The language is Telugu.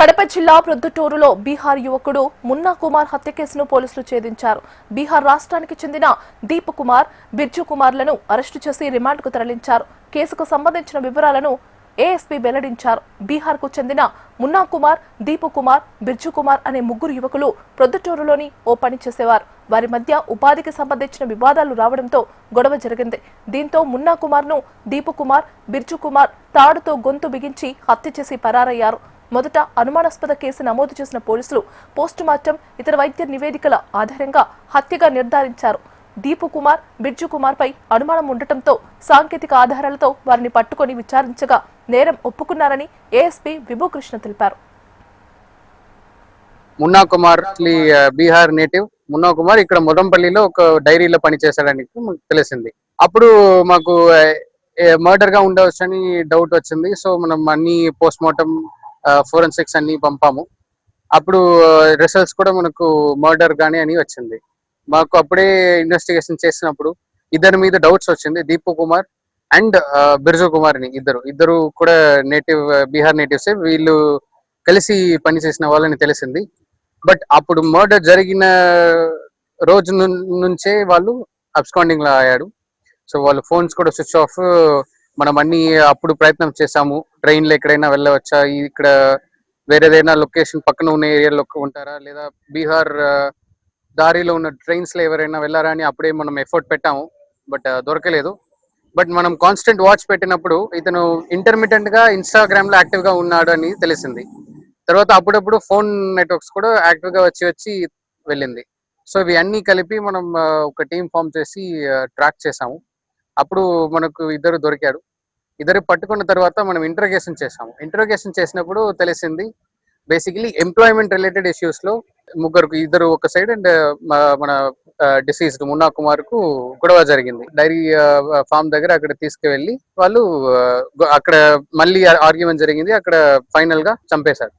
కడప జిల్లా ప్రొద్దుటూరులో బీహార్ యువకుడు మున్నా కుమార్ హత్య కేసును పోలీసులు ఛేదించారు. బీహార్ రాష్ట్రానికి చెందిన దీప్ కుమార్, బిర్జు కుమార్లను అరెస్టు చేసి రిమాండ్కు తరలించారు. కేసుకు సంబంధించిన వివరాలను ఏఎస్పీ వెల్లడించారు. బీహార్కు చెందిన మున్నా కుమార్, దీప్ కుమార్, బిర్జు కుమార్ అనే ముగ్గురు యువకులు ప్రొద్దుటూరులోని ఓ పని చేసేవారు. వారి మధ్య ఉపాధికి సంబంధించిన వివాదాలు రావడంతో గొడవ జరిగింది. దీంతో మున్నా కుమార్ను దీప్ కుమార్, బిర్జు కుమార్ తాడుతో గొంతు బిగించి హత్య చేసి పరారయ్యారు. మొదట అనుమానాస్పద కేసు నమోదు చేసిన పోలీసులు పోస్టుమార్టం, ఇతర వైద్య నివేదికల ఆధారంగా హత్యగా నిర్ధారించారు. దీపు కుమార్, బిర్జు కుమార్ పై అనుమానం ఉండటంతో సాంకేతిక ఆధారాలతో వారిని పట్టుకొని విచారించగా నేరం ఒప్పుకున్నారని ఏఎస్పీ విభూకృష్ణ తెలిపారు. మున్నా కుమార్ బీహార్ నేటివ్. మున్నా కుమార్ ఇక్కడ ముదంపల్లిలో ఒక డైరీలో పనిచేశాడని తెలిసింది. అప్పుడు మాకు మర్డర్ గా ఉండవచ్చని డౌట్ వచ్చింది. సో మనం అన్ని పోస్ట్ మార్టం, ఫోరెన్సిక్స్ అన్ని పంపాము. అప్పుడు రిజల్ట్స్ కూడా మనకు మర్డర్ గానీ అని వచ్చింది. మాకు అప్పుడే ఇన్వెస్టిగేషన్ చేసినప్పుడు ఇద్దరి మీద డౌట్స్ వచ్చింది. దీపు కుమార్ అండ్ బిర్జు కుమార్ ని ఇద్దరు కూడా బీహార్ నేటివ్సే. వీళ్ళు కలిసి పనిచేసిన వాళ్ళని తెలిసింది. బట్ అప్పుడు మర్డర్ జరిగిన రోజు నుంచే వాళ్ళు అబ్స్కాండింగ్ లా అయ్యాడు. సో వాళ్ళ ఫోన్స్ కూడా స్విచ్ ఆఫ్. మనం అన్ని అప్పుడు ప్రయత్నం చేసాము, ట్రైన్ లో ఎక్కడైనా వెళ్ళవచ్చా, ఇక్కడ వేరేదైనా లొకేషన్ పక్కన ఉన్న ఏరియాలో ఉంటారా, లేదా బీహార్ దారిలో ఉన్న ట్రైన్స్ లో ఎవరైనా వెళ్ళారా అని అప్పుడే మనం ఎఫర్ట్ పెట్టాము. బట్ దొరకలేదు. బట్ మనం కాన్స్టెంట్ వాచ్ పెట్టినప్పుడు ఇతను ఇంటర్మీడియట్ గా ఇన్స్టాగ్రామ్ లో యాక్టివ్ గా ఉన్నాడు అని తెలిసింది. తర్వాత అప్పుడప్పుడు ఫోన్ నెట్వర్క్స్ కూడా యాక్టివ్ గా వచ్చి వెళ్ళింది. సో ఇవి అన్ని కలిపి మనం ఒక టీం ఫామ్ చేసి ట్రాక్ చేసాము. అప్పుడు మనకు ఇద్దరు దొరికాడు. ఇద్దరు పట్టుకున్న తర్వాత మనం ఇంట్రోగేషన్ చేసినప్పుడు తెలిసింది బేసికలీ ఎంప్లాయ్మెంట్ రిలేటెడ్ ఇష్యూస్ లో ఇద్దరు ఒక సైడ్ అండ్ మన డిసీజ్డ్ మున్నా కుమార్ కు గొడవ జరిగింది. డైరీ ఫామ్ దగ్గర అక్కడ తీసుకువెళ్ళి వాళ్ళు అక్కడ మళ్ళీ ఆర్గ్యుమెంట్ జరిగింది. అక్కడ ఫైనల్ గా చంపేశారు.